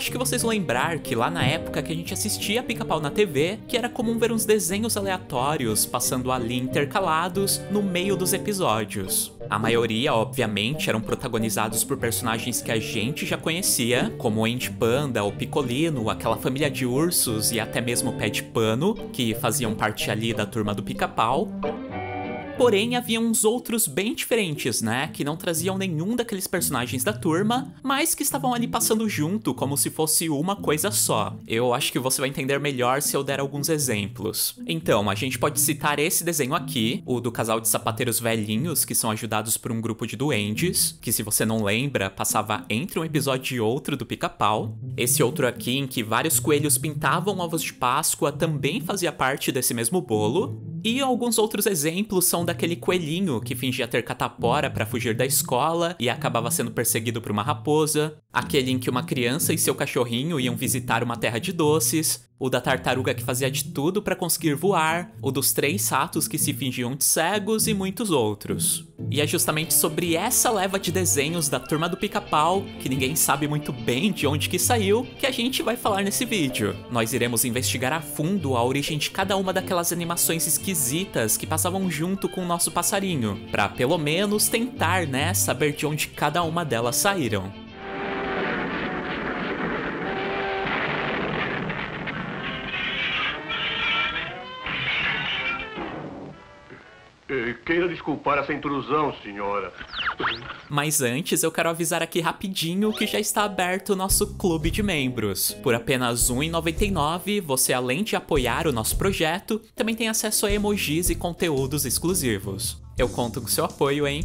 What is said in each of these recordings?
acho que vocês vão lembrar que lá na época que a gente assistia Pica-Pau na TV, que era comum ver uns desenhos aleatórios passando ali intercalados no meio dos episódios. A maioria, obviamente, eram protagonizados por personagens que a gente já conhecia, como o Andy Panda, o Picolino, aquela família de ursos e até mesmo o Pé de Pano, que faziam parte ali da turma do Pica-Pau. Porém, havia uns outros bem diferentes, né? Que não traziam nenhum daqueles personagens da turma, mas que estavam ali passando junto, como se fosse uma coisa só. Eu acho que você vai entender melhor se eu der alguns exemplos. Então, a gente pode citar esse desenho aqui, o do casal de sapateiros velhinhos, que são ajudados por um grupo de duendes, que se você não lembra, passava entre um episódio e outro do Pica-Pau. Esse outro aqui, em que vários coelhos pintavam ovos de Páscoa, também fazia parte desse mesmo bolo. E alguns outros exemplos são daquele coelhinho que fingia ter catapora para fugir da escola e acabava sendo perseguido por uma raposa, aquele em que uma criança e seu cachorrinho iam visitar uma terra de doces, o da tartaruga que fazia de tudo para conseguir voar, o dos 3 ratos que se fingiam de cegos e muitos outros. E é justamente sobre essa leva de desenhos da turma do Pica-Pau, que ninguém sabe muito bem de onde que saiu, que a gente vai falar nesse vídeo. Nós iremos investigar a fundo a origem de cada uma daquelas animações esquisitas que passavam junto com o nosso passarinho, pra pelo menos tentar, né, saber de onde cada uma delas saíram. Queira desculpar essa intrusão, senhora. Mas antes eu quero avisar aqui rapidinho que já está aberto o nosso clube de membros. Por apenas R$ 1,99, você além de apoiar o nosso projeto, também tem acesso a emojis e conteúdos exclusivos. Eu conto com seu apoio, hein?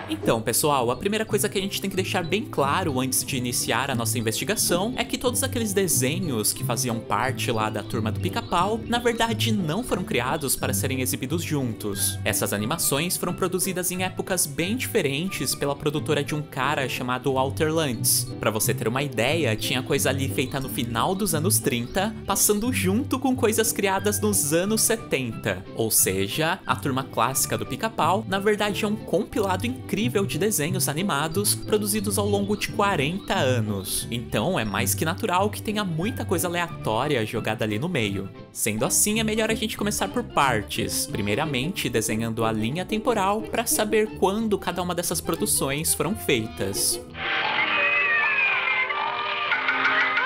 Então, pessoal, a primeira coisa que a gente tem que deixar bem claro antes de iniciar a nossa investigação é que todos aqueles desenhos que faziam parte lá da turma do Pica-Pau, na verdade não foram criados para serem exibidos juntos. Essas animações foram produzidas em épocas bem diferentes pela produtora de um cara chamado Walter Lantz. Pra você ter uma ideia, tinha coisa ali feita no final dos anos 30, passando junto com coisas criadas nos anos 70. Ou seja, a turma clássica do Pica-Pau, na verdade é um compilado incrível de desenhos animados produzidos ao longo de 40 anos. Então é mais que natural que tenha muita coisa aleatória jogada ali no meio. Sendo assim, é melhor a gente começar por partes, primeiramente desenhando a linha temporal para saber quando cada uma dessas produções foram feitas.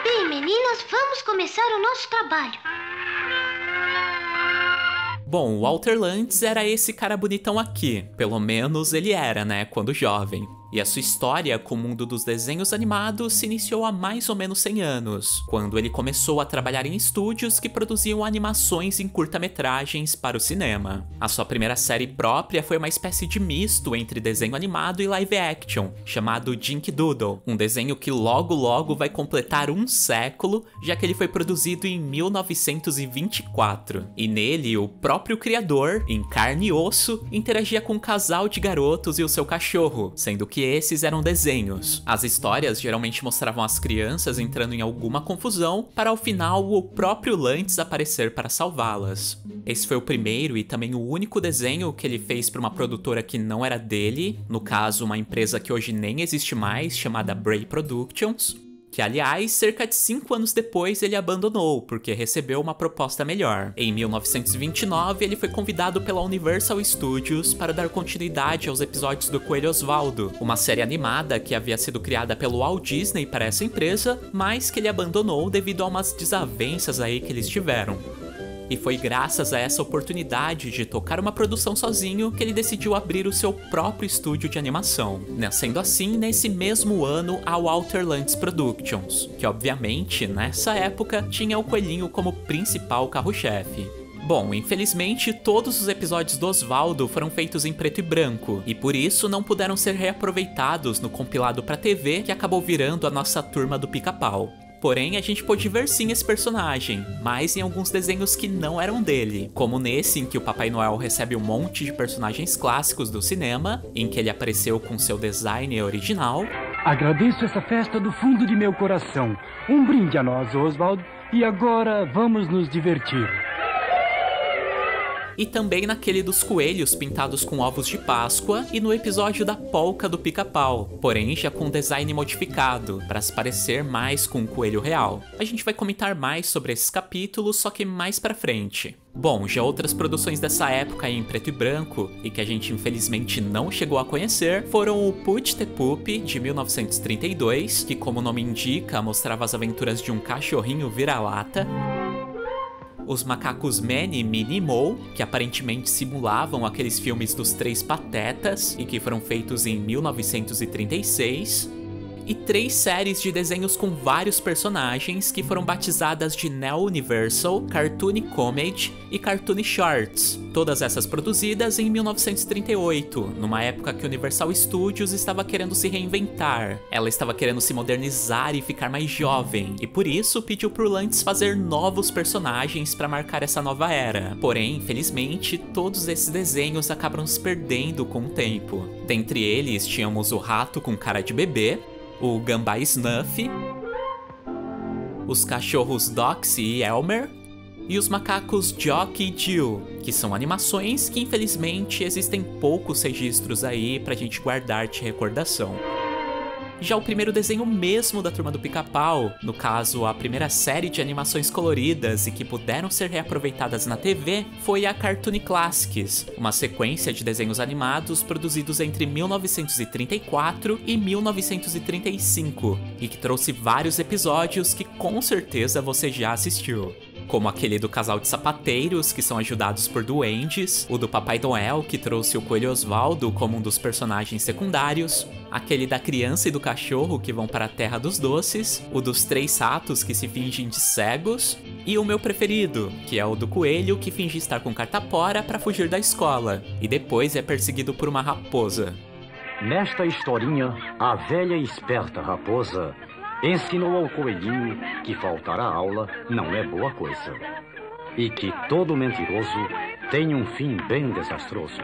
Bem, meninas, vamos começar o nosso trabalho. Bom, o Walter Lantz era esse cara bonitão aqui. Pelo menos ele era, né, quando jovem. E a sua história com o mundo dos desenhos animados se iniciou há mais ou menos 100 anos, quando ele começou a trabalhar em estúdios que produziam animações em curta-metragens para o cinema. A sua primeira série própria foi uma espécie de misto entre desenho animado e live action, chamado Jink Doodle, um desenho que logo logo vai completar um século, já que ele foi produzido em 1924. E nele, o próprio criador, em carne e osso, interagia com um casal de garotos e o seu cachorro, sendo que esses eram desenhos. As histórias geralmente mostravam as crianças entrando em alguma confusão, para ao final o próprio Lantz aparecer para salvá-las. Esse foi o primeiro e também o único desenho que ele fez para uma produtora que não era dele, no caso uma empresa que hoje nem existe mais, chamada Bray Productions, que aliás, cerca de 5 anos depois ele abandonou, porque recebeu uma proposta melhor. Em 1929, ele foi convidado pela Universal Studios para dar continuidade aos episódios do Coelho Osvaldo, uma série animada que havia sido criada pelo Walt Disney para essa empresa, mas que ele abandonou devido a umas desavenças aí que eles tiveram. E foi graças a essa oportunidade de tocar uma produção sozinho que ele decidiu abrir o seu próprio estúdio de animação, nascendo assim nesse mesmo ano a Walter Lantz Productions, que obviamente nessa época tinha o coelhinho como principal carro-chefe. Bom, infelizmente todos os episódios do Osvaldo foram feitos em preto e branco, e por isso não puderam ser reaproveitados no compilado para TV que acabou virando a nossa turma do Pica-Pau. Porém, a gente pôde ver sim esse personagem, mas em alguns desenhos que não eram dele, como nesse em que o Papai Noel recebe um monte de personagens clássicos do cinema, em que ele apareceu com seu design original. Agradeço essa festa do fundo de meu coração. Um brinde a nós, Oswald, e agora vamos nos divertir. E também naquele dos coelhos pintados com ovos de Páscoa e no episódio da polca do Pica-Pau, porém já com design modificado, para se parecer mais com um coelho real. A gente vai comentar mais sobre esses capítulos, só que mais pra frente. Bom, já outras produções dessa época em preto e branco, e que a gente infelizmente não chegou a conhecer, foram o Put the Poop, de 1932, que como o nome indica, mostrava as aventuras de um cachorrinho vira-lata. Os macacos Manny, Minnie e Moe, que aparentemente simulavam aqueles filmes dos Três Patetas, e que foram feitos em 1936. E 3 séries de desenhos com vários personagens que foram batizadas de Neo Universal, Cartoon Comedy e Cartoon Shorts, todas essas produzidas em 1938, numa época que Universal Studios estava querendo se reinventar. Ela estava querendo se modernizar e ficar mais jovem, e por isso pediu pro Lantz fazer novos personagens para marcar essa nova era. Porém, infelizmente, todos esses desenhos acabam se perdendo com o tempo. Dentre eles, tínhamos o Rato com Cara de Bebê, o Gambá Snuff, os cachorros Doxy e Elmer, e os macacos Jock e Jill, que são animações que infelizmente existem poucos registros aí pra gente guardar de recordação. Já o primeiro desenho mesmo da Turma do Pica-Pau, no caso a primeira série de animações coloridas e que puderam ser reaproveitadas na TV, foi a Cartoon Classics, uma sequência de desenhos animados produzidos entre 1934 e 1935, e que trouxe vários episódios que com certeza você já assistiu. Como aquele do casal de sapateiros, que são ajudados por duendes, o do Papai Noel, que trouxe o Coelho Osvaldo como um dos personagens secundários, aquele da criança e do cachorro que vão para a Terra dos Doces, o dos 3 ratos que se fingem de cegos, e o meu preferido, que é o do coelho que finge estar com catapora para fugir da escola, e depois é perseguido por uma raposa. Nesta historinha, a velha e esperta raposa ensinou ao coelhinho que faltar à aula não é boa coisa, e que todo mentiroso tem um fim bem desastroso.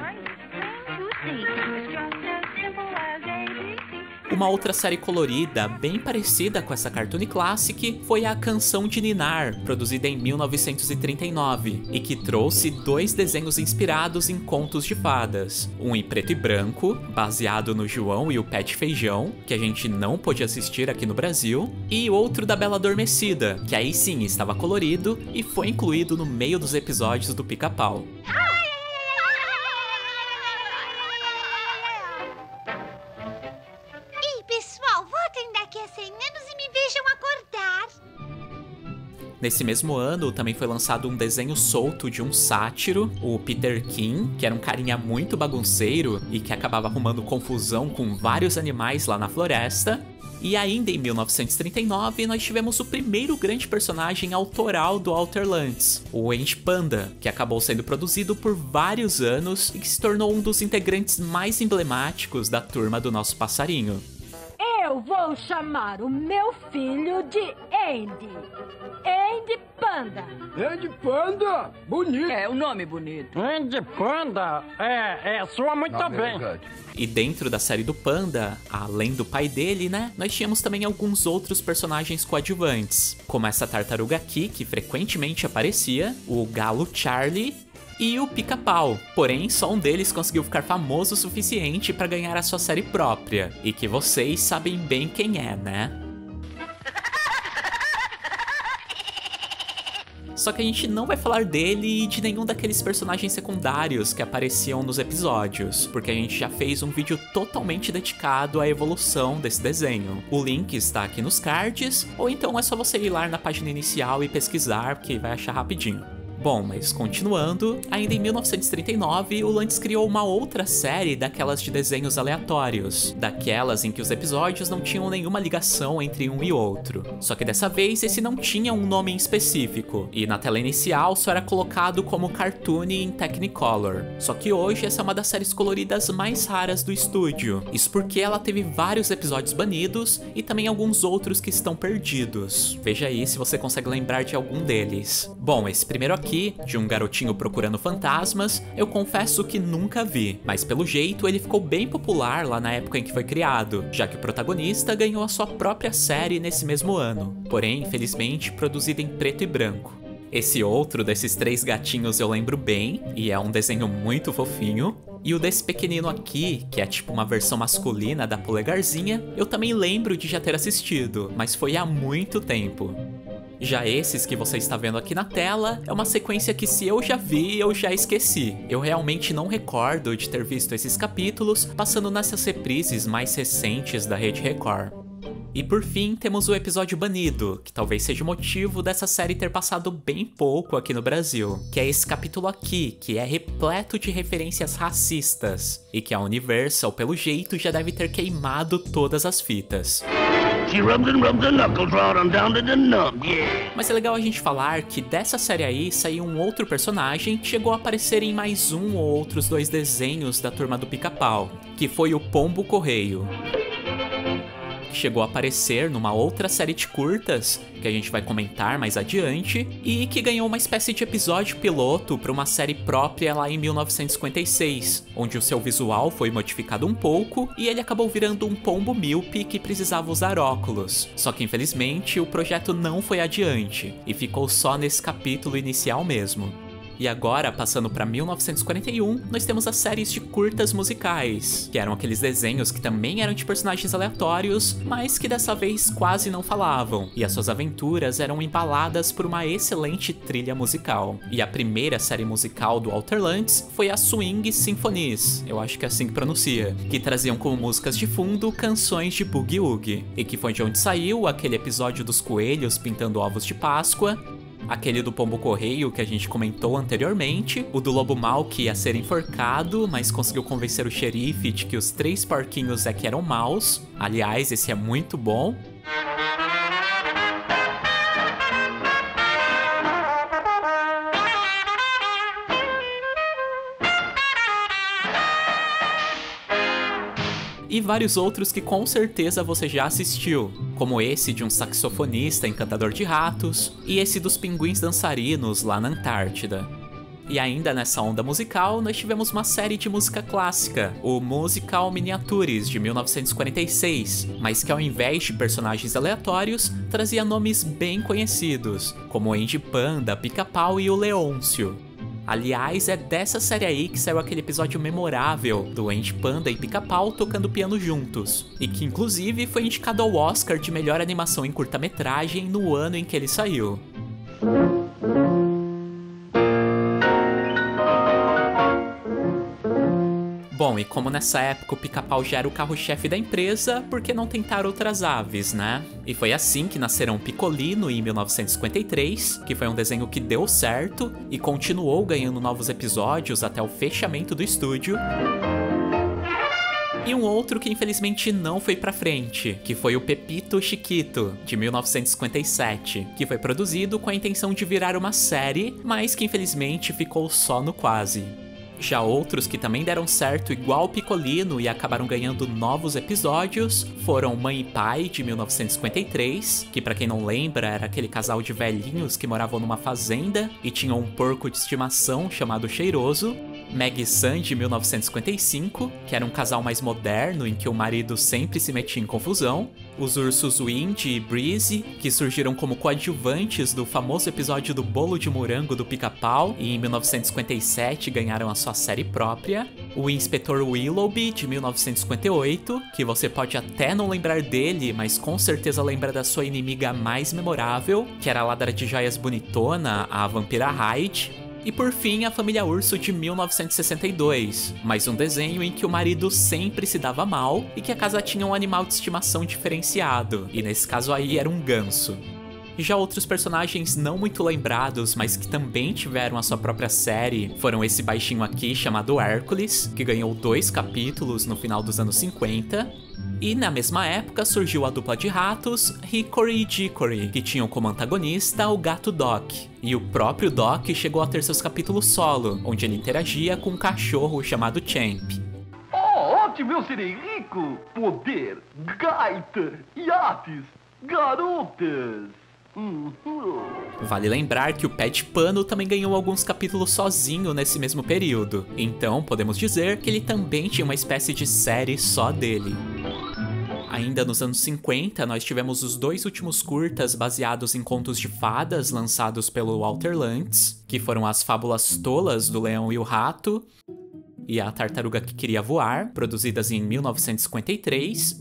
Uma outra série colorida, bem parecida com essa Cartoon Classic, foi a Canção de Ninar, produzida em 1939, e que trouxe 2 desenhos inspirados em contos de fadas. Um em preto e branco, baseado no João e o Pé de Feijão, que a gente não pôde assistir aqui no Brasil, e outro da Bela Adormecida, que aí sim estava colorido e foi incluído no meio dos episódios do Pica-Pau. Nesse mesmo ano, também foi lançado um desenho solto de um sátiro, o Peter King, que era um carinha muito bagunceiro e que acabava arrumando confusão com vários animais lá na floresta. E ainda em 1939, nós tivemos o primeiro grande personagem autoral do Walter Lantz, o Andy Panda, que acabou sendo produzido por vários anos e que se tornou um dos integrantes mais emblemáticos da turma do nosso passarinho. Eu vou chamar o meu filho de Andy. Andy Panda. Andy Panda? Bonito. É, o nome bonito. Andy Panda? Soa muito bem. E dentro da série do Panda, além do pai dele, né, nós tínhamos também alguns outros personagens coadjuvantes, como essa tartaruga aqui, que frequentemente aparecia, o galo Charlie e o Pica-Pau. Porém, só um deles conseguiu ficar famoso o suficiente para ganhar a sua série própria, e que vocês sabem bem quem é, né? Só que a gente não vai falar dele e de nenhum daqueles personagens secundários que apareciam nos episódios, porque a gente já fez um vídeo totalmente dedicado à evolução desse desenho. O link está aqui nos cards, ou então é só você ir lá na página inicial e pesquisar, que vai achar rapidinho. Bom, mas continuando, ainda em 1939, o Lantz criou uma outra série daquelas de desenhos aleatórios, daquelas em que os episódios não tinham nenhuma ligação entre um e outro. Só que dessa vez esse não tinha um nome em específico, e na tela inicial só era colocado como Cartoon em Technicolor. Só que hoje essa é uma das séries coloridas mais raras do estúdio, isso porque ela teve vários episódios banidos e também alguns outros que estão perdidos. Veja aí se você consegue lembrar de algum deles. Bom, esse primeiro aqui, de um garotinho procurando fantasmas, eu confesso que nunca vi, mas pelo jeito ele ficou bem popular lá na época em que foi criado, já que o protagonista ganhou a sua própria série nesse mesmo ano, porém, infelizmente, produzida em preto e branco. Esse outro desses 3 gatinhos eu lembro bem, e é um desenho muito fofinho. E o desse pequenino aqui, que é tipo uma versão masculina da Polegarzinha, eu também lembro de já ter assistido, mas foi há muito tempo. Já esses que você está vendo aqui na tela, é uma sequência que se eu já vi, eu já esqueci. Eu realmente não recordo de ter visto esses capítulos passando nessas reprises mais recentes da Rede Record. E por fim, temos o episódio banido, que talvez seja o motivo dessa série ter passado bem pouco aqui no Brasil, que é esse capítulo aqui, que é repleto de referências racistas, e que a Universal, pelo jeito, já deve ter queimado todas as fitas. Mas é legal a gente falar que dessa série aí saiu um outro personagem que chegou a aparecer em mais um ou outros 2 desenhos da Turma do Pica-Pau, que foi o Pombo Correio. Chegou a aparecer numa outra série de curtas, que a gente vai comentar mais adiante, e que ganhou uma espécie de episódio piloto para uma série própria lá em 1956, onde o seu visual foi modificado um pouco e ele acabou virando um pombo míope que precisava usar óculos. Só que infelizmente o projeto não foi adiante, e ficou só nesse capítulo inicial mesmo. E agora, passando para 1941, nós temos as séries de curtas musicais, que eram aqueles desenhos que também eram de personagens aleatórios, mas que dessa vez quase não falavam, e as suas aventuras eram embaladas por uma excelente trilha musical. E a primeira série musical do Walter Lantz foi a Swing Symphonies, eu acho que é assim que pronuncia, que traziam como músicas de fundo canções de Boogie Woogie, e que foi de onde saiu aquele episódio dos coelhos pintando ovos de Páscoa, aquele do Pombo Correio que a gente comentou anteriormente, o do Lobo Mau que ia ser enforcado, mas conseguiu convencer o xerife de que os 3 porquinhos é que eram maus. Aliás, esse é muito bom. E vários outros que com certeza você já assistiu, como esse de um saxofonista encantador de ratos, e esse dos pinguins dançarinos lá na Antártida. E ainda nessa onda musical, nós tivemos uma série de música clássica, o Musical Miniatures, de 1946, mas que ao invés de personagens aleatórios, trazia nomes bem conhecidos, como Andy Panda, Pica-Pau e o Leôncio. Aliás, é dessa série aí que saiu aquele episódio memorável do Andy Panda e Pica-Pau tocando piano juntos, e que inclusive foi indicado ao Oscar de melhor animação em curta-metragem no ano em que ele saiu. Bom, e como nessa época o Pica-Pau já era o carro-chefe da empresa, por que não tentar outras aves, né? E foi assim que nasceram o Picolino em 1953, que foi um desenho que deu certo e continuou ganhando novos episódios até o fechamento do estúdio. E um outro que infelizmente não foi pra frente, que foi o Pepito Chiquito, de 1957, que foi produzido com a intenção de virar uma série, mas que infelizmente ficou só no quase. Já outros que também deram certo igual o Picolino e acabaram ganhando novos episódios foram Mãe e Pai, de 1953, que pra quem não lembra era aquele casal de velhinhos que moravam numa fazenda e tinham um porco de estimação chamado Cheiroso, Meg-san, de 1955, que era um casal mais moderno em que o marido sempre se metia em confusão, os ursos Windy e Breezy, que surgiram como coadjuvantes do famoso episódio do bolo de morango do Pica-Pau e em 1957 ganharam a sua série própria, o Inspetor Willoughby, de 1958, que você pode até não lembrar dele, mas com certeza lembra da sua inimiga mais memorável, que era a ladra de joias bonitona, a Vampira Hyde. E por fim, a Família Urso, de 1962, mais um desenho em que o marido sempre se dava mal e que a casa tinha um animal de estimação diferenciado, e nesse caso aí era um ganso. Já outros personagens não muito lembrados, mas que também tiveram a sua própria série, foram esse baixinho aqui chamado Hércules, que ganhou 2 capítulos no final dos anos 50, e na mesma época surgiu a dupla de ratos Hickory e Dickory, que tinham como antagonista o gato Doc, e o próprio Doc chegou a ter seus capítulos solo, onde ele interagia com um cachorro chamado Champ. Ótimo, eu serei rico! Poder, gaita, iates, garotas! Vale lembrar que o Pé de Pano também ganhou alguns capítulos sozinho nesse mesmo período, então podemos dizer que ele também tinha uma espécie de série só dele. Ainda nos anos 50, nós tivemos os 2 últimos curtas baseados em contos de fadas lançados pelo Walter Lantz, que foram As Fábulas Tolas do Leão e o Rato e A Tartaruga que Queria Voar, produzidas em 1953.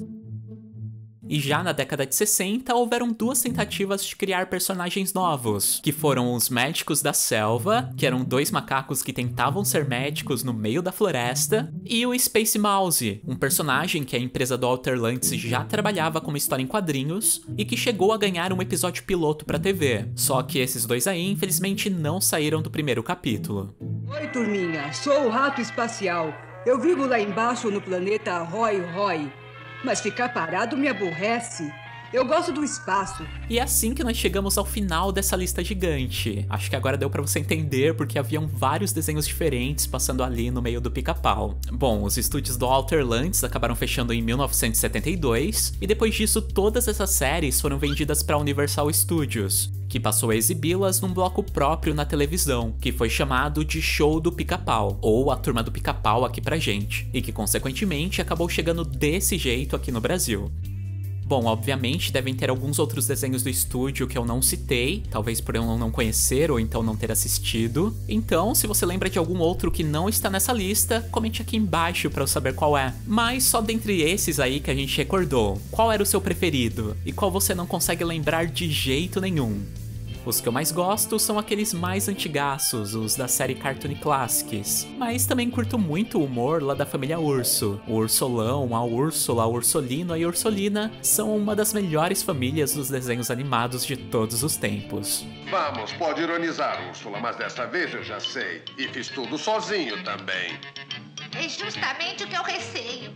E já na década de 60, houveram 2 tentativas de criar personagens novos, que foram os Médicos da Selva, que eram 2 macacos que tentavam ser médicos no meio da floresta, e o Space Mouse, um personagem que a empresa do Walter Lantz já trabalhava como história em quadrinhos e que chegou a ganhar um episódio piloto pra TV. Só que esses 2 aí, infelizmente, não saíram do primeiro capítulo. Oi, turminha. Sou o Rato Espacial. Eu vivo lá embaixo no planeta Roy Roy. Mas ficar parado me aborrece. Eu gosto do espaço. E é assim que nós chegamos ao final dessa lista gigante. Acho que agora deu pra você entender porque haviam vários desenhos diferentes passando ali no meio do Pica-Pau. Bom, os estúdios do Walter Lantz acabaram fechando em 1972, e depois disso todas essas séries foram vendidas pra Universal Studios, que passou a exibi-las num bloco próprio na televisão, que foi chamado de Show do Pica-Pau, ou A Turma do Pica-Pau aqui pra gente, e que consequentemente acabou chegando desse jeito aqui no Brasil. Bom, obviamente devem ter alguns outros desenhos do estúdio que eu não citei, talvez por eu não conhecer ou então não ter assistido. Então, se você lembra de algum outro que não está nessa lista, comente aqui embaixo pra eu saber qual é. Mas só dentre esses aí que a gente recordou, qual era o seu preferido? E qual você não consegue lembrar de jeito nenhum? Os que eu mais gosto são aqueles mais antigaços, os da série Cartoon Classics. Mas também curto muito o humor lá da família Urso. O Ursolão, a Úrsula, a Ursolino e a Ursolina são uma das melhores famílias dos desenhos animados de todos os tempos. Vamos, pode ironizar, Úrsula, mas desta vez eu já sei. E fiz tudo sozinho também. É justamente o que eu receio.